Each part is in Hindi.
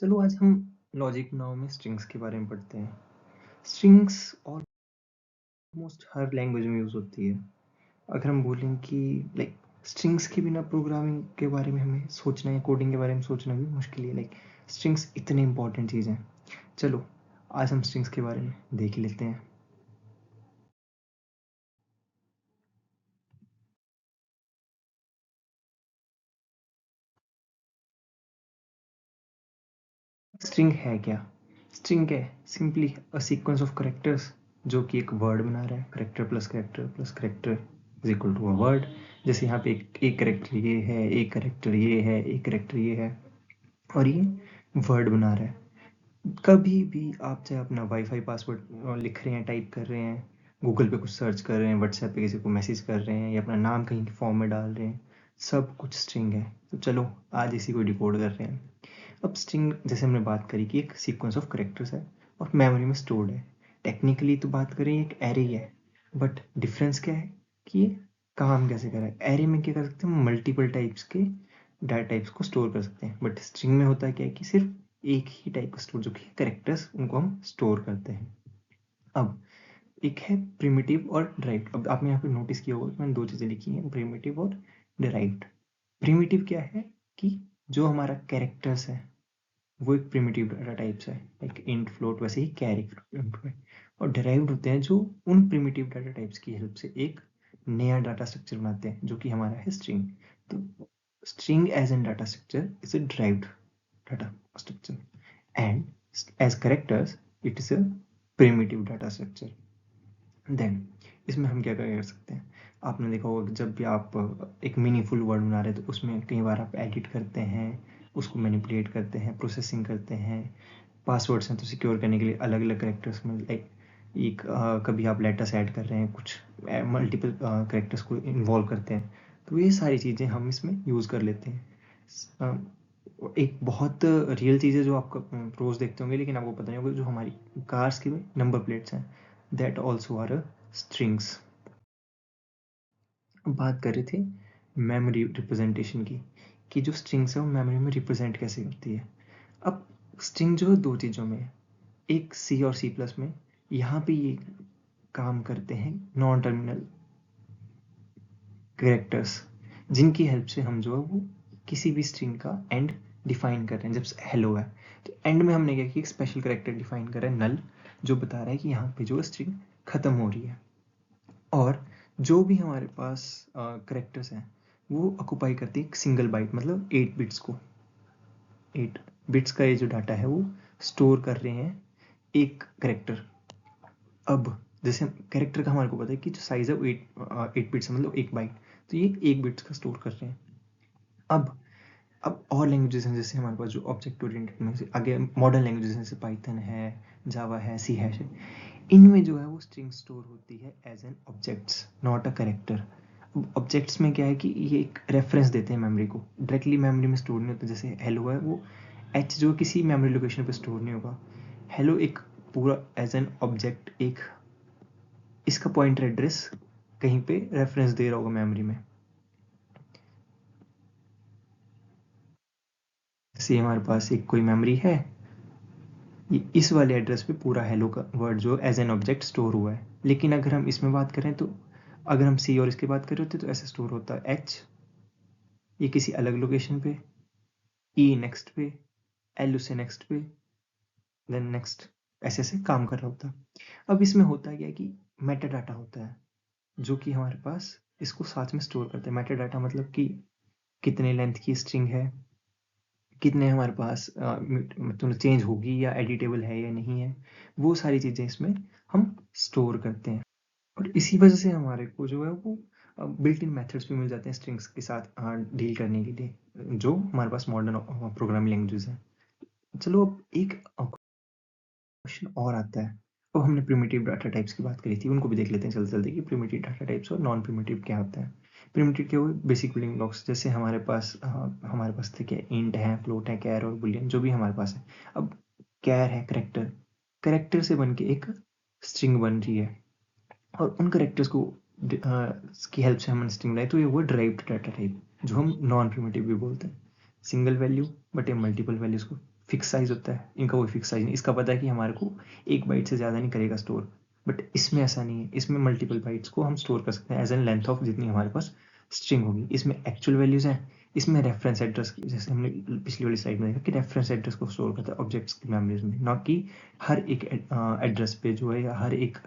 चलो आज हम लॉजिक नाउ में स्ट्रिंग्स के बारे में पढ़ते हैं। स्ट्रिंग्स ऑलमोस्ट हर लैंग्वेज में यूज़ होती है। अगर हम बोलें कि लाइक स्ट्रिंग्स के बिना प्रोग्रामिंग के बारे में हमें सोचना या कोडिंग के बारे में सोचना भी मुश्किल है। लाइक स्ट्रिंग्स इतनी इंपॉर्टेंट चीज़ है। चलो आज हम स्ट्रिंग्स के बारे में देख ही लेते हैं। स्ट्रिंग है क्या? स्ट्रिंग है simply a sequence of characters जो कि एक वर्ड बना रहा है। Character plus character is equal to a word. जैसे यहाँ पे एक कैरेक्टर ये है, एक कैरेक्टर ये है, एक कैरेक्टर ये है और ये वर्ड बना रहा है। कभी भी आप चाहे अपना वाईफाई पासवर्ड लिख रहे हैं, टाइप कर रहे हैं, गूगल पे कुछ सर्च कर रहे हैं, व्हाट्सएप पे किसी को मैसेज कर रहे हैं या अपना नाम कहीं फॉर्म में डाल रहे हैं, सब कुछ स्ट्रिंग है। तो चलो आज इसी को डिकोड कर रहे हैं। अब स्ट्रिंग जैसे हमने बात करी कि एक सीक्वेंस ऑफ कैरेक्टर्स है और मेमोरी में स्टोर्ड है। टेक्निकली तो बात करें एक एरे है, बट डिफरेंस क्या है कि ये काम कैसे कर रहा है। एरे में क्या कर सकते हैं, मल्टीपल टाइप्स के डाटा टाइप्स को स्टोर कर सकते हैं, बट स्ट्रिंग में होता है क्या है कि सिर्फ एक ही टाइप का स्टोर, जो कि कैरेक्टर्स, उनको हम स्टोर करते हैं। अब एक है प्रिमिटिव और डिराइव्ड। अब आपने यहाँ पे नोटिस किया होगा कि मैंने दो चीज़ें लिखी हैं, प्रिमिटिव और डिराइव्ड। प्रिमिटिव क्या है कि जो हमारा कैरेक्टर्स है वो एक प्रिमिटिव डाटा टाइप्स है, लाइक इंट, फ्लोट, वैसे ही कैरी है। और डिराइव्ड होते हैं जो उन प्रिमिटिव डाटा टाइप्स की हेल्प से एक नया डाटा स्ट्रक्चर बनाते हैं, जो कि हमारा है स्ट्रिंग। तो string as an data structure is a derived data structure and as characters it is a primitive data structure. Then इसमें हम क्या कर सकते हैं, आपने देखा होगा कि जब भी आप एक मीनिंगफुल वर्ड बना रहे हैं तो उसमें कई बार आप एडिट करते हैं, उसको मैनिपुलेट करते हैं, प्रोसेसिंग करते हैं। पासवर्ड्स हैं तो सिक्योर करने के लिए अलग अलग करेक्टर्स में लाइक एक कभी आप लेटर्स ऐड कर रहे हैं, कुछ मल्टीपल करेक्टर्स को इन्वॉल्व करते हैं, तो ये सारी चीज़ें हम इसमें यूज़ कर लेते हैं। एक बहुत रियल चीज़ है जो आप रोज़ देखते होंगे लेकिन आपको पता नहीं होगा, जो हमारी कार्स की नंबर प्लेट्स हैं, दैट ऑल्सो आर स्ट्रिंग्स। बात कर रहे थे मेमोरी रिप्रेजेंटेशन की, कि जो स्ट्रिंग्स है वो मेमोरी में रिप्रेजेंट कैसे करती है। अब स्ट्रिंग जो है दो चीज़ों में है, एक सी और सी प्लस में। यहाँ पे ये काम करते हैं नॉन टर्मिनल कैरेक्टर्स, जिनकी हेल्प से हम जो है वो किसी भी स्ट्रिंग का एंड डिफाइन कर रहे हैं। जब हेलो है तो एंड में हमने क्या किया, एक स्पेशल कैरेक्टर डिफाइन करा है नल, जो बता रहा है कि यहाँ पे जो स्ट्रिंग खत्म हो रही है। और जो भी हमारे पास कैरेक्टर्स हैं वो ऑक्यूपाई करती है एक सिंगल बाइट, मतलब 8 बिट्स को। 8 बिट्स का ये जो डाटा है वो स्टोर कर रहे हैं एक कैरेक्टर। अब जैसे कैरेक्टर का हमारे को पता है कि जो साइज है वो 8 बिट्स है, मतलब एक बाइट, तो ये 1 बिट्स का स्टोर कर रहे हैं। अब और लैंग्वेजेस हैं, जैसे हमारे पास जो ऑब्जेक्ट ओरिएंटेड में से आगे मॉडर्न लैंग्वेजेस हैं, जैसे पाइथन है, जावा है, सी हैश है, इनमें जो है वो स्ट्रिंग स्टोर होती है as an objects, not a character. Objects में क्या है कि ये एक रेफरेंस देते हैं मेमोरी को, डायरेक्टली मेमोरी में स्टोर नहीं होता। जैसे हेलो है वो एच जो किसी मेमोरी लोकेशन पे स्टोर नहीं होगा। हेलो एक पूरा एज एन ऑब्जेक्ट, एक इसका पॉइंटर एड्रेस कहीं पे रेफरेंस दे रहा होगा मेमोरी में। जैसे हमारे पास एक कोई मेमोरी है, ये इस वाले एड्रेस पे पूरा हेलो का वर्ड जो एज एन ऑब्जेक्ट स्टोर हुआ है। लेकिन अगर हम इसमें बात करें तो अगर हम सी और इसकी बात करें होते तो ऐसे स्टोर होता है एच, ये किसी अलग लोकेशन पे, ई नेक्स्ट पे, एल उससे नेक्स्ट पे, देन नेक्स्ट, ऐसे ऐसे काम कर रहा होता है। अब इसमें होता है क्या कि मेटा डाटा होता है जो कि हमारे पास इसको साथ में स्टोर करता है। मेटा डाटा मतलब कि कितने लेंथ की स्ट्रिंग है, कितने हमारे पास मतलब चेंज होगी या एडिटेबल है या नहीं है, वो सारी चीज़ें इसमें हम स्टोर करते हैं। और इसी वजह से हमारे को जो है वो बिल्ट इन मेथड्स भी मिल जाते हैं स्ट्रिंग्स के साथ डील करने के लिए, जो हमारे पास मॉडर्न प्रोग्रामिंग लैंग्वेजेस हैं। चलो अब एक क्वेश्चन और आता है। अब हमने प्रिमिटिव डाटा टाइप्स की बात करी थी, उनको भी देख लेते हैं जल्दी जल्दी कि प्रिमिटिव डाटा टाइप्स और नॉन प्रिमिटिव क्या होता है। प्रिमिटिव क्या हुए, बेसिक बिल्डिंग ब्लॉक्स। जैसे हमारे पास थे क्या, इंट है, फ्लोट है, कैर और बुलियन, जो भी हमारे पास है। अब कैर है कैरेक्टर, कैरेक्टर से बन के एक स्ट्रिंग बन रही है और उन कैरेक्टर्स को की हेल्प से हमने स्ट्रिंग बनाई, तो ये वो ड्राइव्ड डाटा टाइप जो हम नॉन प्रिमिटिव भी बोलते हैं। सिंगल वैल्यू बट ये मल्टीपल वैल्यूज को फिक्स साइज होता है, इनका कोई फिक्स साइज नहीं। इसका पता है कि हमारे को 1 बाइट से ज़्यादा नहीं करेगा स्टोर, बट इसमें ऐसा नहीं है। इसमें मल्टीपल बाइट्स को हम स्टोर कर सकते हैं एज एन लेंथ ऑफ जितनी हमारे पास स्ट्रिंग होगी। इसमें एक्चुअल वैल्यूज़ हैं, इसमें रेफरेंस एड्रेस, जैसे हमने पिछली वाली स्लाइड में देखा कि रेफरेंस एड्रेस को स्टोर करता है ऑब्जेक्ट्स की मेमोरीज में, ना कि हर एक एड्रेस पे जो है या हर एक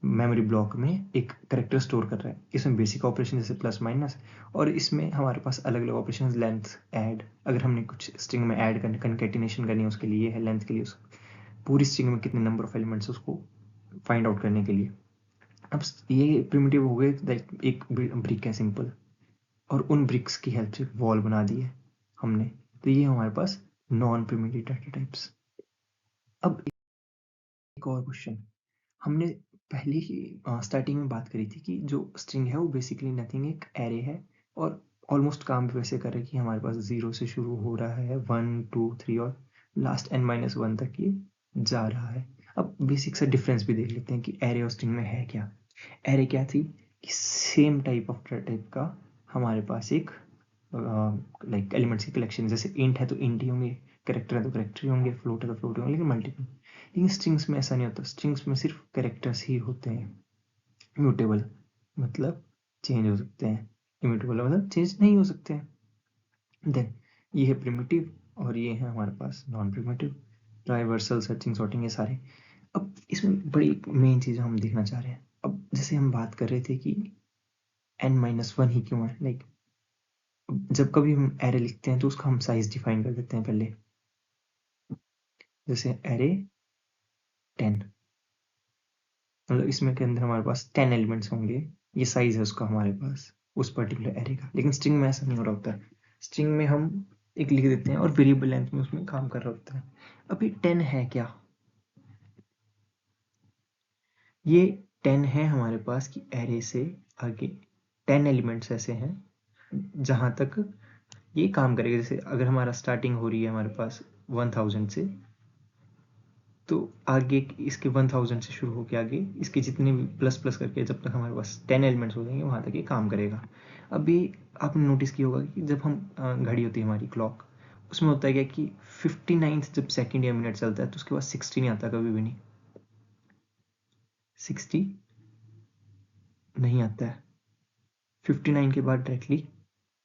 मेमोरी ब्लॉक में एक करेक्टर स्टोर कर रहा है। इसमें बेसिक ऑपरेशन जैसे प्लस माइनस, और इसमें हमारे पास अलग अलग ऑपरेशन, लेंथ, ऐड, अगर हमने कुछ स्ट्रिंग में ऐड करने कंकेटिनेशन करनी है उसके लिए है, लेंथ के लिए, उस पूरी स्ट्रिंग में कितने नंबर ऑफ एलिमेंट्स उसको फाइंड आउट करने के लिए। अब ये प्रिमिटिव हो गए, लाइक एक ब्रिक है सिंपल, और उन ब्रिक्स की हेल्प से वॉल बना दी है हमने। तो ये हमारे पास नॉन प्रिमिटिव डाटा टाइप्स। अब एक और क्वेश्चन, हमने पहले ही स्टार्टिंग में बात करी थी कि जो स्ट्रिंग है वो बेसिकली नथिंग, एक एरे है, और ऑलमोस्ट काम भी वैसे कर रहे हैं कि हमारे पास 0 से शुरू हो रहा है, 1 2 3 और लास्ट n-1 तक ये जा रहा है। अब बेसिक सा डिफरेंस भी देख लेते हैं कि एरे और स्ट्रिंग में है क्या। एरे क्या थी कि सेम टाइप ऑफ टाइप का हमारे पास एक लाइक एलिमेंट्स की कलेक्शन, जैसे इंट है तो इंट ही होंगे, करेक्टर है तो करेक्टर ही होंगे, फ्लोट है तो फ्लोट होंगे, लेकिन मल्टीपल। लेकिन स्ट्रिंग्स में ऐसा नहीं होता, स्ट्रिंग्स में सिर्फ करेक्टर्स ही होते हैं। म्यूटेबल मतलब चेंज हो सकते हैं, इम्यूटेबल मतलब चेंज नहीं हो सकते हैं। देन ये है प्रिमिटिव, और ये है हमारे पास नॉन प्रिमिटिव, ट्राइवर्सल, सर्चिंग, सॉर्टिंग, ये सारे। अब इसमें बड़ी मेन चीज़ हम देखना चाह रहे हैं। अब जैसे हम बात कर रहे थे कि n-1 ही क्यों है, लाइक जब कभी हम एरे लिखते हैं तो उसका हम साइज डिफाइन कर देते हैं पहले, जैसे एरे 10, मतलब इसमें के अंदर हमारे पास 10 एलिमेंट्स होंगे, ये साइज है उसका हमारे पास उस पर्टिकुलर एरे का। लेकिन स्ट्रिंग में ऐसा नहीं हो रहा होता है, स्ट्रिंग में हम एक लिख देते हैं और वेरिएबल लेंथ में उसमें काम कर रहा होता है। अभी 10 है क्या, ये 10 है हमारे पास कि एरे से आगे 10 एलिमेंट्स ऐसे हैं जहां तक ये काम करेगा। जैसे अगर हमारा स्टार्टिंग हो रही है हमारे पास 1000 से, तो आगे इसके 1000 से शुरू होकर आगे इसके जितने भी प्लस प्लस करके जब तक हमारे पास 10 एलिमेंट्स हो जाएंगे वहाँ तक ये काम करेगा। अभी आपने नोटिस किया होगा कि जब हम घड़ी होती है हमारी क्लॉक, उसमें होता है क्या कि 59 जब सेकंड या मिनट चलता है तो उसके बाद 60 नहीं आता, कभी भी नहीं 60 नहीं आता है। 59 के बाद डायरेक्टली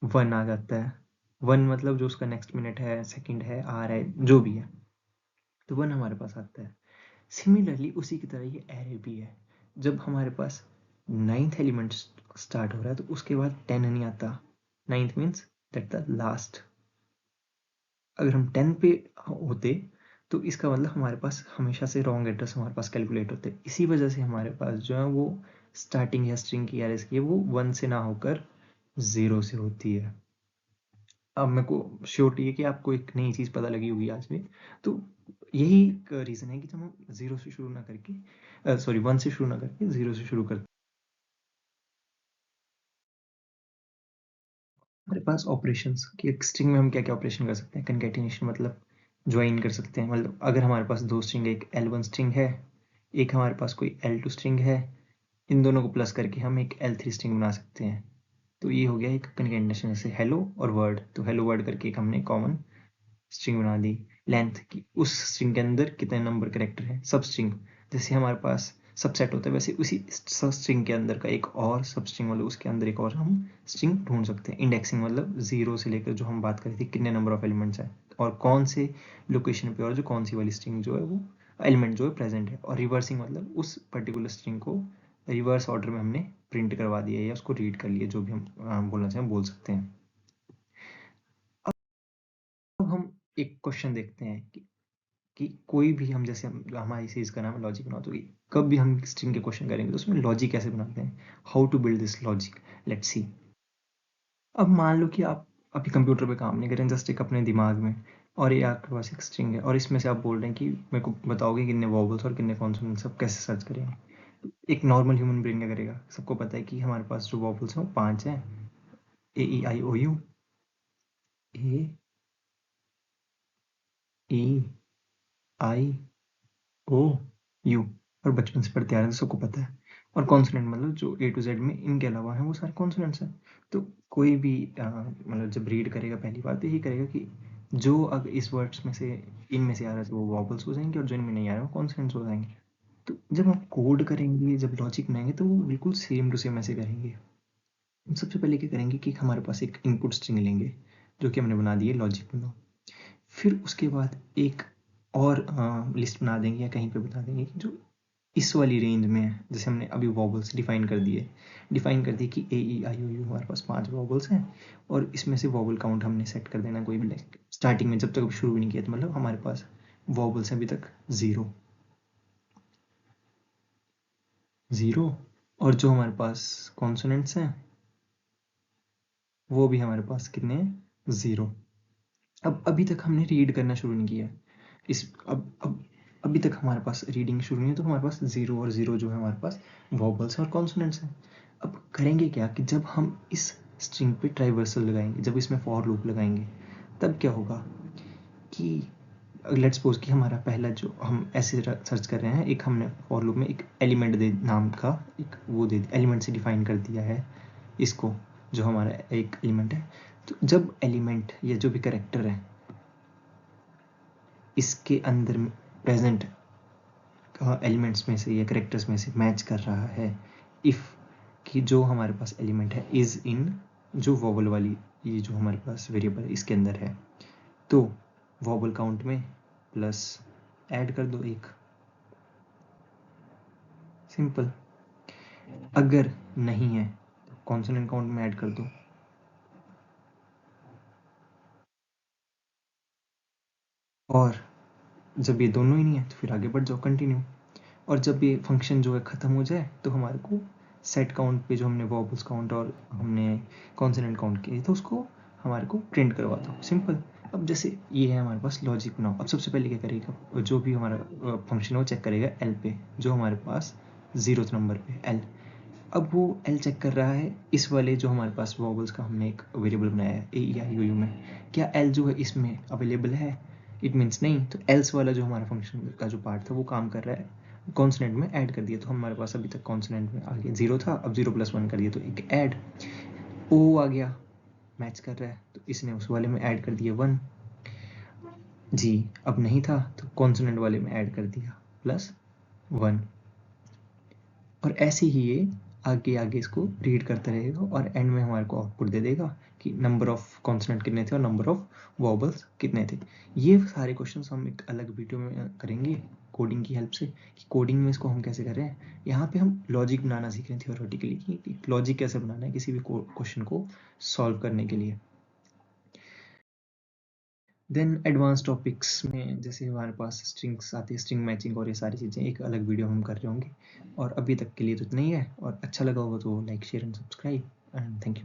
1 आ जाता है। 1 मतलब जो उसका नेक्स्ट मिनट है, सेकंड है, आर है, जो भी है, तो 1 हमारे पास आता है। सिमिलरली उसी की तरह ये एरे भी है। जब हमारे पास 9th एलिमेंट स्टार्ट हो रहा है तो उसके बाद 10 नहीं आता। 9th means that the last. अगर हम 10 पे होते तो इसका मतलब हमारे पास हमेशा से रॉन्ग एड्रेस हमारे पास कैलकुलेट होते। इसी वजह से हमारे पास जो है वो स्टार्टिंग या स्ट्रिंग की एरेस की है वो 1 से ना होकर 0 से होती है। अब मेरे को श्योरिटी है कि आपको एक नई चीज़ पता लगी होगी आज में। तो यही एक रीज़न है कि जब हम 0 से शुरू ना करके, सॉरी 1 से शुरू ना करके 0 से शुरू करते, हमारे पास ऑपरेशंस कि एक स्ट्रिंग में हम क्या क्या ऑपरेशन कर सकते हैं। कंकैटिनेशन मतलब ज्वाइन कर सकते हैं, मतलब अगर हमारे पास दो स्ट्रिंग है, एक L1 स्ट्रिंग है, एक हमारे पास कोई L2 स्ट्रिंग है, इन दोनों को प्लस करके हम एक L3 स्ट्रिंग बना सकते हैं। तो ये हो गया एक कंकैटिनेशन, जैसे हेलो और वर्ड, तो हेलो वर्ड करके एक हमने कॉमन स्ट्रिंग बना दी। लेंथ की उस स्ट्रिंग के अंदर कितने नंबर कैरेक्टर है, सब स्ट्रिंग, जैसे हमारे पास सबसेट होता है वैसे उसी सब स्ट्रिंग के अंदर का एक और सब स्ट्रिंग, मतलब उसके अंदर एक और हम स्ट्रिंग ढूंढ सकते हैं। इंडेक्सिंग मतलब 0 से लेकर जो हम बात करी थी कितने नंबर ऑफ एलिमेंट्स है और कौन से लोकेशन पे, और जो कौन सी वाली स्ट्रिंग जो है वो एलिमेंट जो है प्रेजेंट है। और रिवर्सिंग मतलब उस पर्टिकुलर स्ट्रिंग को रिवर्स ऑर्डर में हमने प्रिंट करवा दिया या उसको रीड कर लिया, जो भी हम बोलना चाहें बोल सकते हैं। अब हम एक क्वेश्चन देखते हैं कि कोई भी हम, जैसे हम हमारी सीरीज का नाम है लॉजिक बनाओ, तो कब भी हम स्ट्रिंग के क्वेश्चन करेंगे तो उसमें लॉजिक कैसे बनाते हैं, how to build this logic, let's see. अब मान लो कि आप अभी कंप्यूटर पे काम नहीं करें, जस्ट एक अपने दिमाग में, और ये आपके पास एक स्ट्रिंग है और इसमें से आप बोल रहे हैं कि मेरे को बताओगे कितने वॉवल्स और कितने कॉन्सोनेंट्स, सब कैसे सर्च करेंगे। तो एक नॉर्मल ह्यूमन ब्रेन क्या करेगा, सबको पता है कि हमारे पास जो वॉवल्स हैं वो 5 हैं, A E I O U, A E I O U, और बचपन से पढ़ते आ रहे हैं तो सबको पता है। और कॉन्सोनेंट मतलब जो A to Z में इनके अलावा है वो सारे कॉन्सोनेंट्स हैं। तो कोई भी मतलब जब रीड करेगा पहली बात तो यही करेगा कि जो अगर इस वर्ड्स में से इनमें से आ रहा है तो वो वॉबल्स हो जाएंगे और जो इनमें नहीं आ रहा है वो कॉन्सोनेंट्स हो जाएंगे। तो जब हम कोड करेंगे, जब लॉजिक बनाएंगे तो वो बिल्कुल सेम टू सेम ऐसे करेंगे। हम सबसे पहले क्या करेंगे कि हमारे पास एक इनपुट स्ट्रिंग लेंगे जो कि हमने बना दी है लॉजिक में। फिर उसके बाद एक और लिस्ट बना देंगे या कहीं पे बता देंगे कि जो इस वाली रेंज में है, जैसे हमने अभी वॉबल्स डिफाइन कर दिए, डिफाइन कर दिए कि ए ई आई ओ यू हमारे पास 5 वॉबल्स हैं और इसमें से वॉबल काउंट हमने सेट कर देना कोई भी, लाइक स्टार्टिंग में जब तक शुरू भी नहीं किया तो मतलब हमारे पास वॉबल्स हैं अभी तक 0 और जो हमारे पास कॉन्सोनेंट्स हैं वो भी हमारे पास कितने हैं, 0। अब अभी तक हमने रीड करना शुरू नहीं किया इस अब अभी तक हमारे पास रीडिंग शुरू नहीं है, तो हमारे पास 0 और 0 जो है हमारे पास वॉबल्स और कॉन्सोनेंट्स हैं। अब करेंगे क्या कि जब हम इस स्ट्रिंग पे ट्राइवर्सल लगाएंगे, जब इसमें फॉर लूप लगाएंगे, तब क्या होगा कि लेट्स सपोज कि हमारा पहला जो हम ऐसे सर्च कर रहे हैं, एक हमने फॉर लूप में एक एलिमेंट दे नाम का एक वो दे एलिमेंट से डिफाइन कर दिया है इसको, जो हमारा एक एलिमेंट है। तो जब एलिमेंट या जो भी कैरेक्टर है इसके अंदर प्रेजेंट एलिमेंट्स में से या करेक्टर्स में से मैच कर रहा है, इफ़ कि जो हमारे पास एलिमेंट है इज़ इन जो वॉवल वाली ये जो हमारे पास वेरिएबल इसके अंदर है, तो वॉवल काउंट में प्लस ऐड कर दो एक, सिंपल। अगर नहीं है तो कॉन्सोनेंट काउंट में ऐड कर दो, और जब ये दोनों ही नहीं है तो फिर आगे बढ़ जाओ, कंटिन्यू। और जब ये फंक्शन जो है ख़त्म हो जाए तो हमारे को सेट काउंट पे जो हमने वॉबल्स काउंट और हमने कॉन्सोनेंट काउंट किए तो उसको हमारे को प्रिंट करवा दो, सिंपल। अब जैसे ये है हमारे पास लॉजिक बनाओ। अब सबसे पहले क्या करेगा, जो भी हमारा फंक्शन है वो चेक करेगा एल पे, जो हमारे पास 0th नंबर पे एल। अब वो एल चेक कर रहा है इस वाले जो हमारे पास वॉबल्स का हमने एक वेरिएबल बनाया है ए ई आई ओ यू में, क्या एल जो है इसमें अवेलेबल है। इट मीन्स नहीं, तो एल्स वाला जो हमारा फंक्शन का जो पार्ट था वो काम कर रहा है, कॉन्सोनेंट में ऐड कर दिया। तो हमारे पास अभी तक कॉन्सोनेंट में आ गया 0 था, अब 0+1 कर दिया तो एक ऐड ओ आ गया, मैच कर रहा है तो इसने उस वाले में ऐड कर दिया 1 जी। अब नहीं था तो कॉन्सोनेंट वाले में ऐड कर दिया +1, और ऐसे ही ये आगे आगे इसको रीड करता रहेगा और एंड में हमारे को आउटपुट दे देगा कि नंबर ऑफ कॉन्सोनेंट कितने थे और नंबर ऑफ वॉबल्स कितने थे। ये सारे क्वेश्चंस हम एक अलग वीडियो में करेंगे कोडिंग की हेल्प से, कि कोडिंग में इसको हम कैसे कर रहे हैं। यहाँ पे हम लॉजिक बनाना सीख रहे हैं थियोरेटिकली, कि लॉजिक कैसे बनाना है किसी भी क्वेश्चन को सॉल्व करने के लिए। देन एडवांस टॉपिक्स में जैसे हमारे पास स्ट्रिंग्स आती है, स्ट्रिंग मैचिंग और ये सारी चीज़ें एक अलग वीडियो हम कर रहे होंगे। और अभी तक के लिए तो इतना ही है, और अच्छा लगा होगा तो like share and subscribe, and thank you.